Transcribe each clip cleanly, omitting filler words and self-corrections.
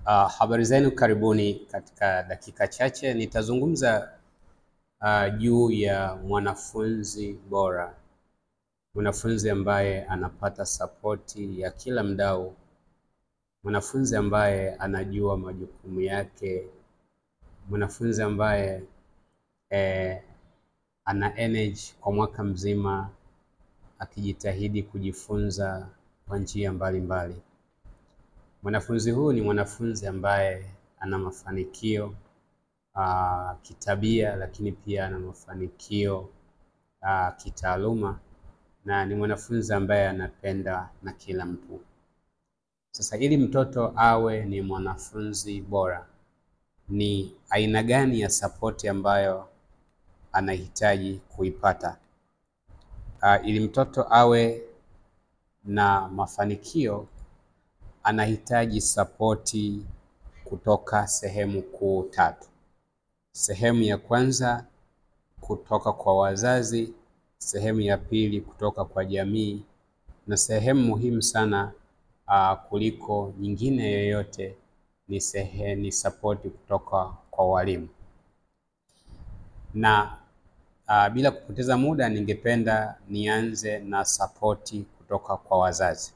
Habari zenu, karibuni. Katika dakika chache nitazungumza juu ya mwanafunzi bora, mwanafunzi ambaye anapata sapoti ya kila mdau, mwanafunzi ambaye anajua majukumu yake, mwanafunzi ambaye ana energy kwa mwaka mzima akijitahidi kujifunza kwa njia mbalimbali. Mwanafunzi huyu ni mwanafunzi ambaye ana mafanikio kitabia, lakini pia ana mafanikio kitaaluma, na ni mwanafunzi ambaye anapenda na kila mtu. Sasa ili mtoto awe ni mwanafunzi bora, ni aina gani ya sapoti ambayo anahitaji kuipata? Ili mtoto awe na mafanikio anahitaji sapoti kutoka sehemu kuu tatu. Sehemu ya kwanza kutoka kwa wazazi, sehemu ya pili kutoka kwa jamii, na sehemu muhimu sana kuliko nyingine yoyote ni sapoti kutoka kwa walimu. Na bila kupoteza muda, ningependa nianze na sapoti kutoka kwa wazazi.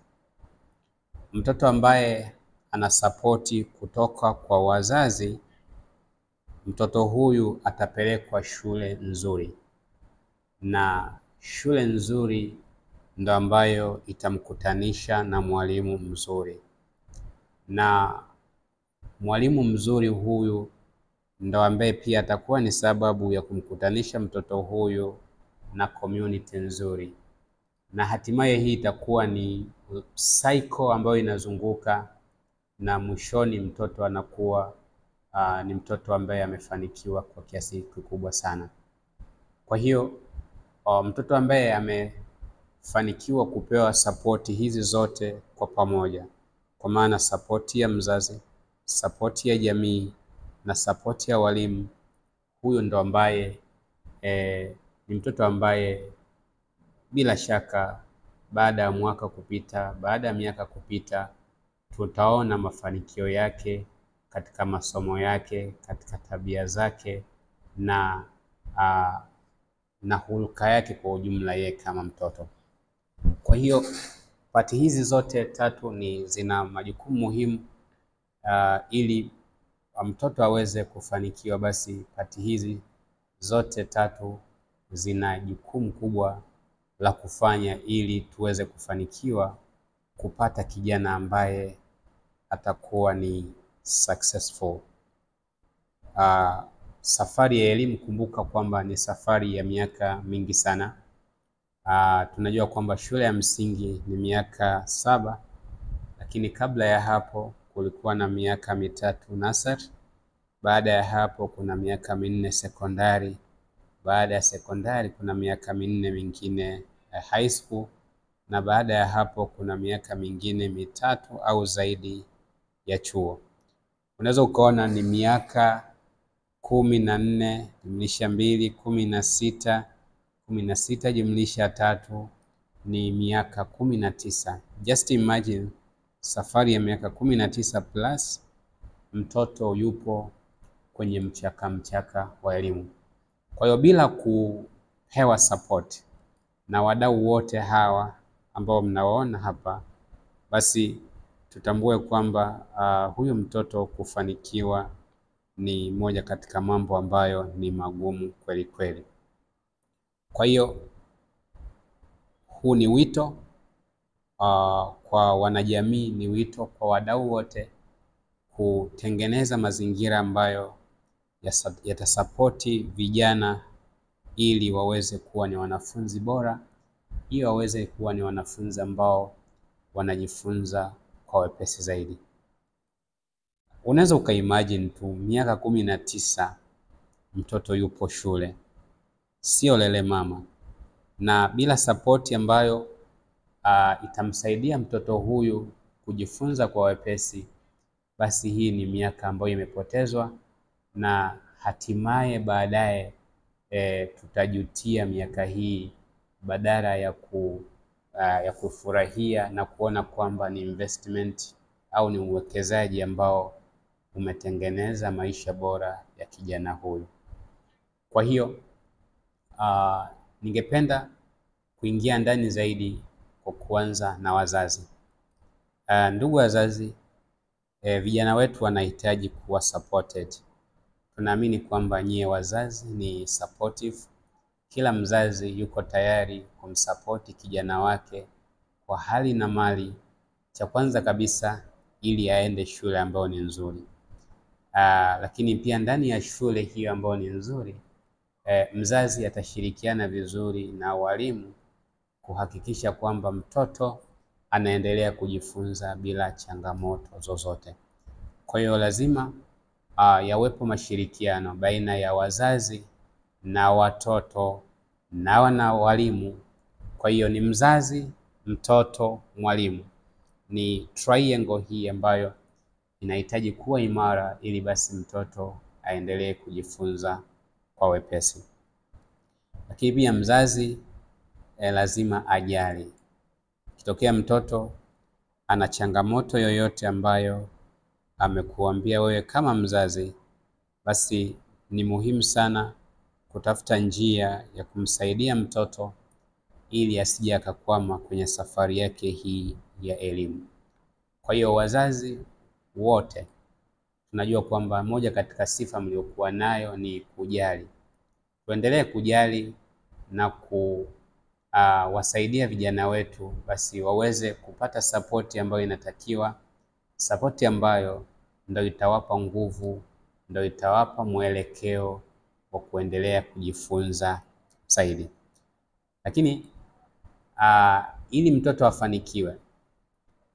Mtoto ambaye ana sapoti kutoka kwa wazazi, mtoto huyu atapelekwa shule nzuri, na shule nzuri ndo ambayo itamkutanisha na mwalimu mzuri, na mwalimu mzuri huyu ndo ambaye pia atakuwa ni sababu ya kumkutanisha mtoto huyu na community nzuri, na hatimaye hii itakuwa ni cycle ambayo inazunguka, na mwishoni mtoto anakuwa ni mtoto ambaye amefanikiwa kwa kiasi kikubwa sana. Kwa hiyo mtoto ambaye amefanikiwa kupewa sapoti hizi zote kwa pamoja, kwa maana sapoti ya mzazi, sapoti ya jamii na sapoti ya walimu, huyo ndo ambaye ni mtoto ambaye bila shaka baada ya mwaka kupita, baada ya miaka kupita, tutaona mafanikio yake katika masomo yake, katika tabia zake na hulka yake kwa ujumla yeye kama mtoto. Kwa hiyo pati hizi zote tatu zina majukumu muhimu. Ili mtoto aweze kufanikiwa, basi pati hizi zote tatu zina jukumu kubwa la kufanya ili tuweze kufanikiwa kupata kijana ambaye atakuwa ni successful. Safari ya elimu, kumbuka kwamba ni safari ya miaka mingi sana. Tunajua kwamba shule ya msingi ni miaka 7, lakini kabla ya hapo kulikuwa na miaka 3 nursery. Baada ya hapo kuna miaka 4 sekondari. Baada ya sekondari kuna miaka 4 mingine high school, na baada ya hapo kuna miaka mingine 3 au zaidi ya chuo. Unaweza ukaona ni miaka 14 jumlisha 2 16, 16 jumlisha 3 ni miaka 19. Just imagine safari ya miaka 19 plus mtoto yupo kwenye mchaka wa elimu. Kwa hiyo bila kupewa support na wadau wote hawa ambao mnawaona hapa, basi tutambue kwamba huyu mtoto kufanikiwa ni moja katika mambo ambayo ni magumu kweli kweli. Kwa hiyo huu ni wito kwa wanajamii, ni wito kwa wadau wote kutengeneza mazingira ambayo yatasapoti vijana ili waweze kuwa ni wanafunzi bora, ili waweze kuwa ni wanafunzi ambao wanajifunza kwa wepesi zaidi. Unaweza ukaimagine tu miaka 19 mtoto yupo shule, sio lele mama, na bila sapoti ambayo itamsaidia mtoto huyu kujifunza kwa wepesi, basi hii ni miaka ambayo imepotezwa, na hatimaye baadaye tutajutia miaka hii badala ya kufurahia na kuona kwamba ni investment au ni uwekezaji ambao umetengeneza maisha bora ya kijana huyu. Kwa hiyo ningependa kuingia ndani zaidi kwa kuanza na wazazi. Ndugu wazazi, vijana wetu wanahitaji kuwa supported. Tunaamini kwamba nyie wazazi ni supportive. Kila mzazi yuko tayari kumsapoti kijana wake kwa hali na mali, cha kwanza kabisa ili aende shule ambayo ni nzuri. Lakini pia ndani ya shule hiyo ambayo ni nzuri, mzazi atashirikiana vizuri na walimu kuhakikisha kwamba mtoto anaendelea kujifunza bila changamoto zozote. Kwa hiyo lazima yawepo mashirikiano baina ya wazazi na watoto na walimu. Kwa hiyo ni mzazi, mtoto, mwalimu. Ni triangle hii ambayo inahitaji kuwa imara ili basi mtoto aendelee kujifunza kwa wepesi. Lakini pia mzazi lazima ajali. Ikitokea mtoto ana changamoto yoyote ambayo amekuambia wewe kama mzazi, basi ni muhimu sana kutafuta njia ya kumsaidia mtoto ili asije akakwama kwenye safari yake hii ya elimu. Kwa hiyo wazazi wote tunajua kwamba moja katika sifa mliokuwa nayo ni kujali. Tuendelee kujali na kuwasaidia vijana wetu basi waweze kupata sapoti ambayo inatakiwa, sapoti ambayo ndio itawapa nguvu, ndio itawapa mwelekeo wa kuendelea kujifunza zaidi. Lakini ili mtoto afanikiwe,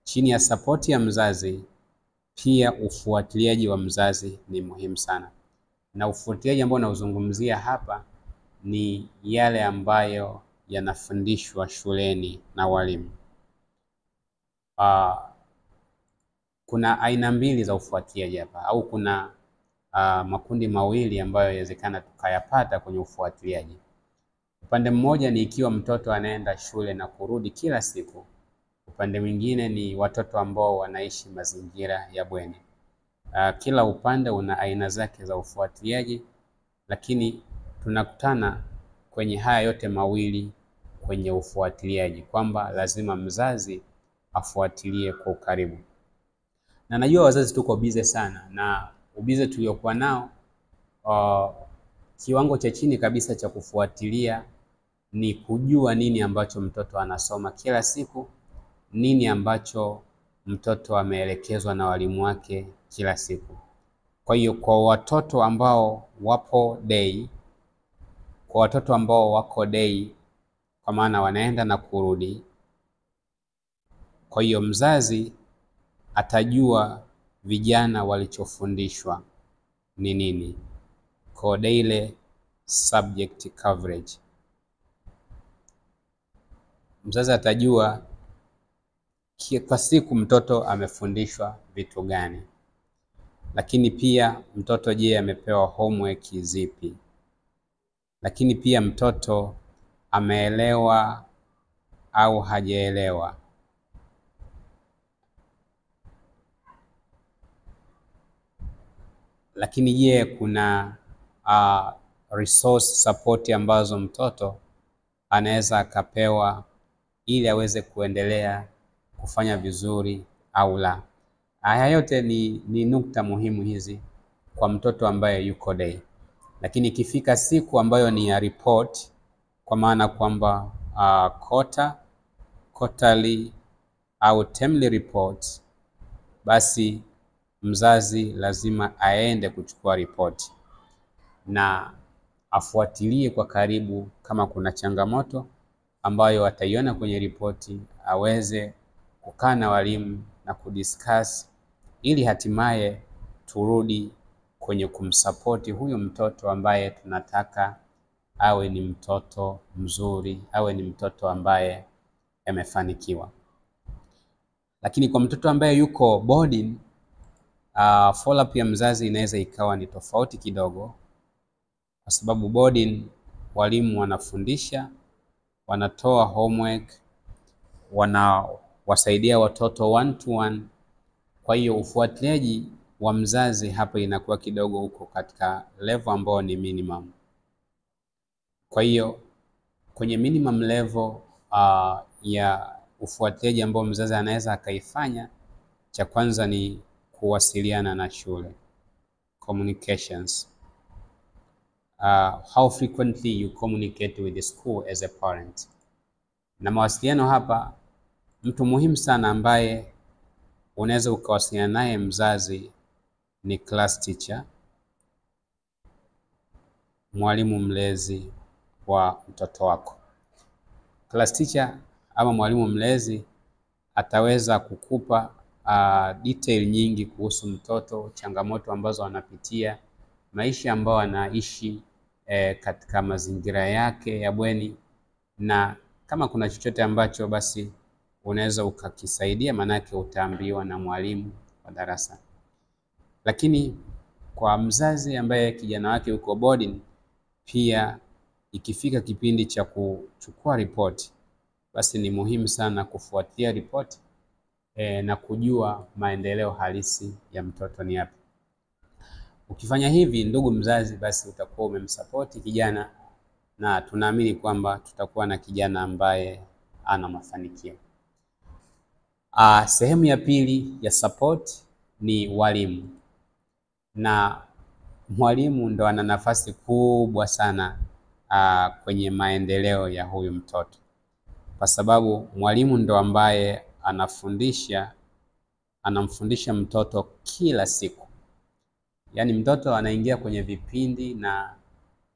chini ya sapoti ya mzazi, pia ufuatiliaji wa mzazi ni muhimu sana. Na ufuatiliaji ambao nauzungumzia hapa ni yale ambayo yanafundishwa shuleni na walimu. Kuna aina mbili za ufuatiliaji hapa, au kuna makundi mawili ambayo inawezekana tukayapata kwenye ufuatiliaji. Upande mmoja ni ikiwa mtoto anaenda shule na kurudi kila siku. Upande mwingine ni watoto ambao wanaishi mazingira ya bweni. Kila upande una aina zake za ufuatiliaji, lakini tunakutana kwenye haya yote mawili kwenye ufuatiliaji, kwamba lazima mzazi afuatilie kwa ukaribu. Na najua wazazi tuko bize sana, na ubize tuliokuwa nao, kiwango cha chini kabisa cha kufuatilia ni kujua nini ambacho mtoto anasoma kila siku, nini ambacho mtoto ameelekezwa na walimu wake kila siku. Kwa hiyo kwa watoto ambao wako day, kwa maana wanaenda na kurudi, kwa hiyo mzazi atajua vijana walichofundishwa ni nini, kwa daily subject coverage. Mzazi atajua kwa siku mtoto amefundishwa vitu gani, lakini pia mtoto je, amepewa homework zipi, lakini pia mtoto ameelewa au hajaelewa. Lakini je, kuna resource support ambazo mtoto anaweza akapewa ili aweze kuendelea kufanya vizuri au la. Haya yote ni nukta muhimu hizi kwa mtoto ambaye yuko day. Lakini ikifika siku ambayo ni ya report, kwa maana kwamba quarterly au termly reports, basi mzazi lazima aende kuchukua ripoti na afuatilie kwa karibu. Kama kuna changamoto ambayo ataiona kwenye ripoti, aweze kukaa na walimu na kudiscuss, ili hatimaye turudi kwenye kumsapoti huyo mtoto ambaye tunataka awe ni mtoto mzuri, awe ni mtoto ambaye amefanikiwa. Lakini kwa mtoto ambaye yuko boarding, follow up ya mzazi inaweza ikawa ni tofauti kidogo, kwa sababu boarding walimu wanafundisha, wanatoa homework, wanawasaidia watoto one to one. Kwa hiyo ufuatiliaji wa mzazi hapa inakuwa kidogo huko katika level ambao ni minimum. Kwa hiyo kwenye minimum level ya ufuatiliaji ambao mzazi anaweza akaifanya, cha kwanza ni kuwasiliana na shule, communications. How frequently you communicate with the school as a parent. Na mawasiliano hapa, mtu muhimu sana ambaye unaweza ukawasiliana naye mzazi ni class teacher, mwalimu mlezi wa mtoto wako. Class teacher ama mwalimu mlezi ataweza kukupa detail nyingi kuhusu mtoto, changamoto ambazo anapitia, maisha ambayo anaishi katika mazingira yake ya bweni, na kama kuna chochote ambacho basi unaweza ukakisaidia, manake utaambiwa na mwalimu wa darasa. Lakini kwa mzazi ambaye kijana wake yuko boarding, pia ikifika kipindi cha kuchukua ripoti, basi ni muhimu sana kufuatia ripoti na kujua maendeleo halisi ya mtoto ni yapi. Ukifanya hivi, ndugu mzazi, basi utakuwa umemsapoti kijana, na tunaamini kwamba tutakuwa na kijana ambaye ana mafanikio. Sehemu ya pili ya support ni walimu, na mwalimu ndo ana nafasi kubwa sana kwenye maendeleo ya huyu mtoto, kwa sababu mwalimu ndo ambaye anamfundisha mtoto kila siku. Yaani mtoto anaingia kwenye vipindi na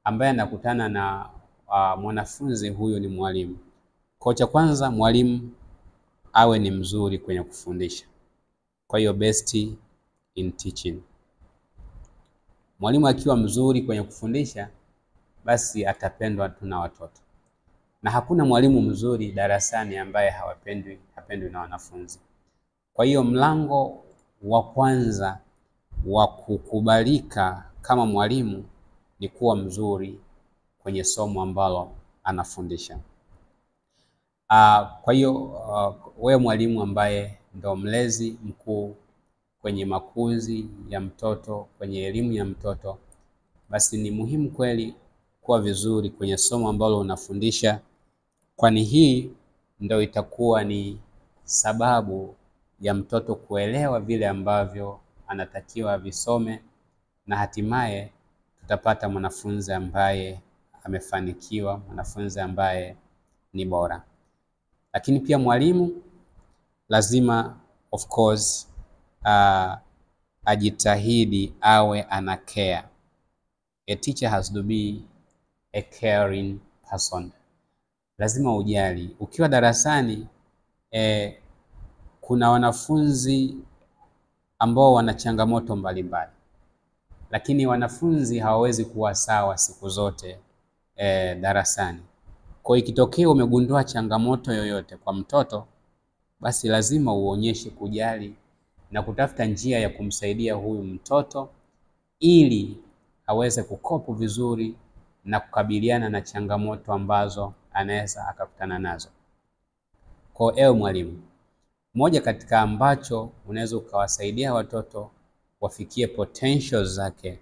ambaye anakutana na mwanafunzi huyu ni mwalimu. Kwa cha kwanza, mwalimu awe ni mzuri kwenye kufundisha. Kwa hiyo best in teaching. Mwalimu akiwa mzuri kwenye kufundisha, basi atapendwa tu na watoto. Na hakuna mwalimu mzuri darasani ambaye hapendwi na wanafunzi. Kwa hiyo mlango wa kwanza wa kukubalika kama mwalimu ni kuwa mzuri kwenye somo ambalo anafundisha. Kwa hiyo wewe mwalimu ambaye ndo mlezi mkuu kwenye makuzi ya mtoto, kwenye elimu ya mtoto, basi ni muhimu kweli kuwa vizuri kwenye somo ambalo unafundisha, kwani hii ndo itakuwa ni sababu ya mtoto kuelewa vile ambavyo anatakiwa visome, na hatimaye tutapata mwanafunzi ambaye amefanikiwa, mwanafunzi ambaye ni bora. Lakini pia mwalimu lazima of course ajitahidi awe ana care. A teacher has to be a caring person. Lazima ujali. Ukiwa darasani kuna wanafunzi ambao wana changamoto mbalimbali, lakini wanafunzi hawawezi kuwa sawa siku zote darasani. Kwa hiyo ikitokea umegundua changamoto yoyote kwa mtoto, basi lazima uonyeshe kujali na kutafuta njia ya kumsaidia huyu mtoto ili aweze kukopa vizuri na kukabiliana na changamoto ambazo anaweza akakutana nazo. Kwa ewe mwalimu, moja katika ambacho unaweza ukawasaidia watoto wafikie potential zake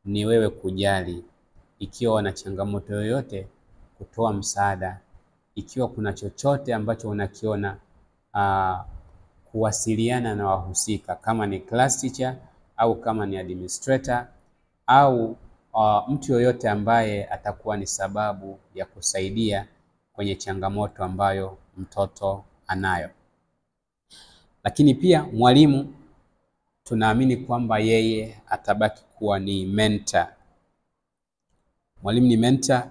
ni wewe kujali. Ikiwa wana changamoto yoyote, kutoa msaada. Ikiwa kuna chochote ambacho unakiona, kuwasiliana na wahusika, kama ni class teacher au kama ni administrator au mtu yoyote ambaye atakuwa ni sababu ya kusaidia kwenye changamoto ambayo mtoto anayo. Lakini pia mwalimu tunaamini kwamba yeye atabaki kuwa ni mentor. Mwalimu ni mentor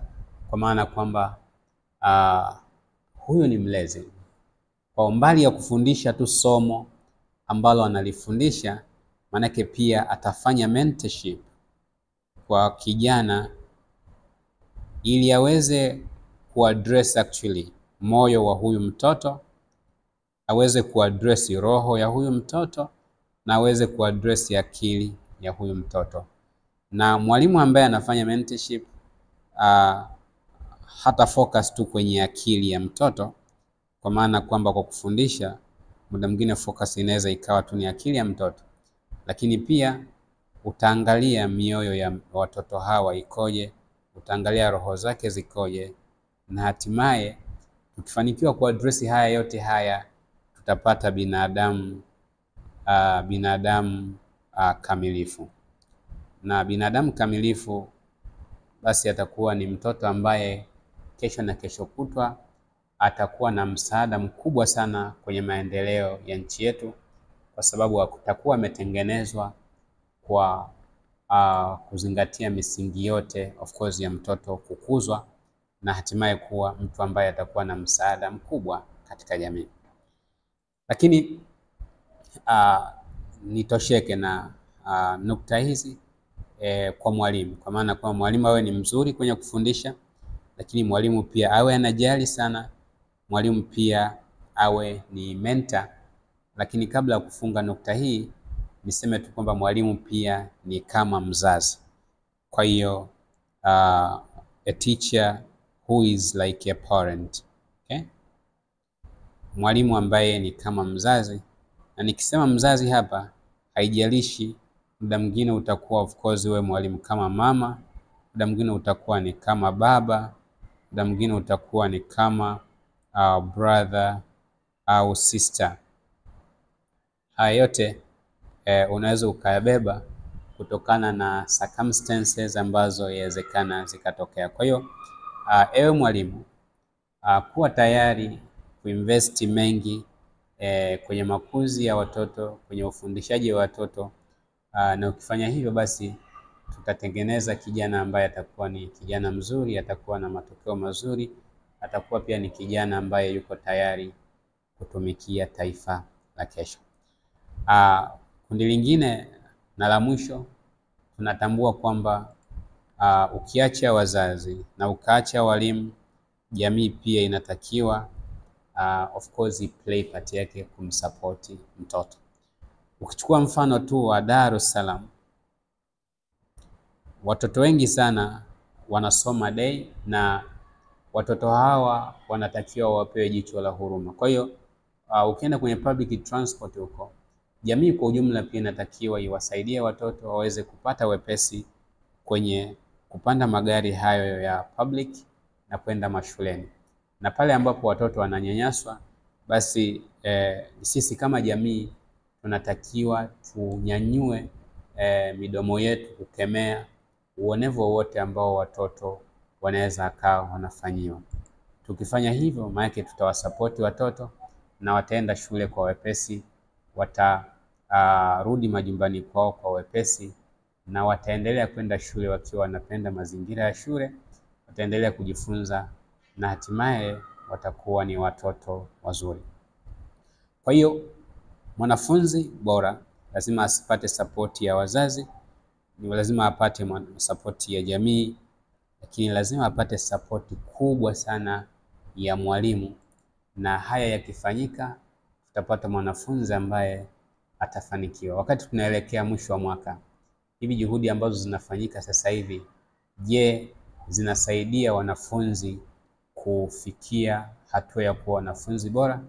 kwa maana kwamba huyu ni mlezi. Kwa umbali ya kufundisha tu somo ambalo analifundisha, manake pia atafanya mentorship kwa kijana ili aweze kuaddress actually moyo wa huyu mtoto, aweze kuaddress roho ya huyu mtoto, na aweze kuaddress akili ya huyu mtoto. Na mwalimu ambaye anafanya mentorship hata focus tu kwenye akili ya mtoto, kwa maana kwamba kwa kufundisha muda mwingine focus inaweza ikawa tu ni akili ya mtoto, lakini pia utaangalia mioyo ya watoto hawa ikoje, utaangalia roho zake zikoje, na hatimaye tukifanikiwa kuaddress haya yote haya tutapata binadamu kamilifu. Na binadamu kamilifu basi atakuwa ni mtoto ambaye kesho na kesho kutwa atakuwa na msaada mkubwa sana kwenye maendeleo ya nchi yetu, kwa sababu atakuwa ametengenezwa kwa kuzingatia misingi yote of course ya mtoto kukuzwa na hatimaye kuwa mtu ambaye atakuwa na msaada mkubwa katika jamii. Lakini nitosheke na nukta hizi kwa mwalimu, kwa maana kwa mwalimu awe ni mzuri kwenye kufundisha, lakini mwalimu pia awe anajali sana, mwalimu pia awe ni mentor. Lakini kabla ya kufunga nukta hii niseme tu kwamba mwalimu pia ni kama mzazi. Kwa hiyo a teacher who is like a parent. Okay? Mwalimu ambaye ni kama mzazi, na nikisema mzazi hapa haijalishi, muda mwingine utakuwa of course wewe mwalimu kama mama, muda mwingine utakuwa ni kama baba, muda mwingine utakuwa ni kama brother au sister. Haya yote unaweza ukayabeba kutokana na circumstances ambazo yawezekana zikatokea. Kwa hiyo ewe mwalimu, kuwa tayari kuinvesti mengi kwenye makuzi ya watoto, kwenye ufundishaji wa watoto, na ukifanya hivyo basi tutatengeneza kijana ambaye atakuwa ni kijana mzuri, atakuwa na matokeo mazuri, atakuwa pia ni kijana ambaye yuko tayari kutumikia taifa la kesho. Kundi lingine na la mwisho, tunatambua kwamba ukiacha wazazi na ukaacha walimu, jamii pia inatakiwa of course play part yake kumsupport mtoto. Ukichukua mfano tu wa Dar es Salaam, watoto wengi sana wanasoma day, na watoto hawa wanatakiwa wapewe jicho la huruma. Kwa hiyo ukienda kwenye public transport huko, jamii kwa ujumla pia inatakiwa iwasaidie watoto waweze kupata wepesi kwenye kupanda magari hayo ya public na kwenda mashuleni. Na pale ambapo watoto wananyanyaswa, basi sisi kama jamii tunatakiwa tunyanyue midomo yetu kukemea uonevu wowote ambao watoto wanaweza akawa wanafanyiwa. Tukifanya hivyo, maana tutawasapoti watoto na wataenda shule kwa wepesi, watarudi majumbani kwao kwa wepesi, na wataendelea kwenda shule wakiwa wanapenda mazingira ya shule, wataendelea kujifunza na hatimaye watakuwa ni watoto wazuri. Kwa hiyo mwanafunzi bora lazima asipate sapoti ya wazazi, ni lazima apate sapoti ya jamii, lakini lazima apate sapoti kubwa sana ya mwalimu. Na haya yakifanyika, tutapata mwanafunzi ambaye atafanikiwa. Wakati tunaelekea mwisho wa mwaka, hivi juhudi ambazo zinafanyika sasa hivi, je, zinasaidia wanafunzi kufikia hatua ya kuwa wanafunzi bora?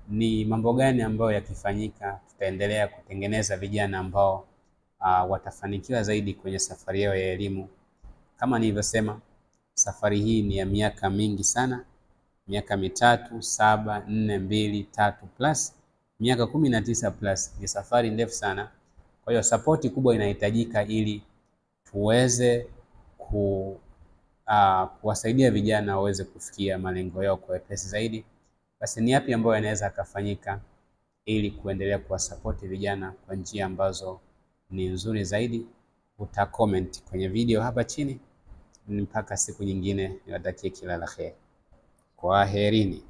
Ni mambo gani ambayo yakifanyika tutaendelea kutengeneza vijana ambao watafanikiwa zaidi kwenye safari yao ya elimu? Kama nilivyosema, safari hii ni ya miaka mingi sana, miaka 3, 7, 4, 2, 3 plus miaka 19 plus. Ni safari ndefu sana. Kwa hiyo sapoti kubwa inahitajika ili tuweze kuwasaidia vijana waweze kufikia malengo yao kwa wepesi zaidi. Basi ni yapi ambayo yanaweza kufanyika ili kuendelea kuwasapoti vijana kwa njia ambazo ni nzuri zaidi? Utacomment kwenye video hapa chini. Mpaka siku nyingine, niwatakie kila la kheri. Kwaherini.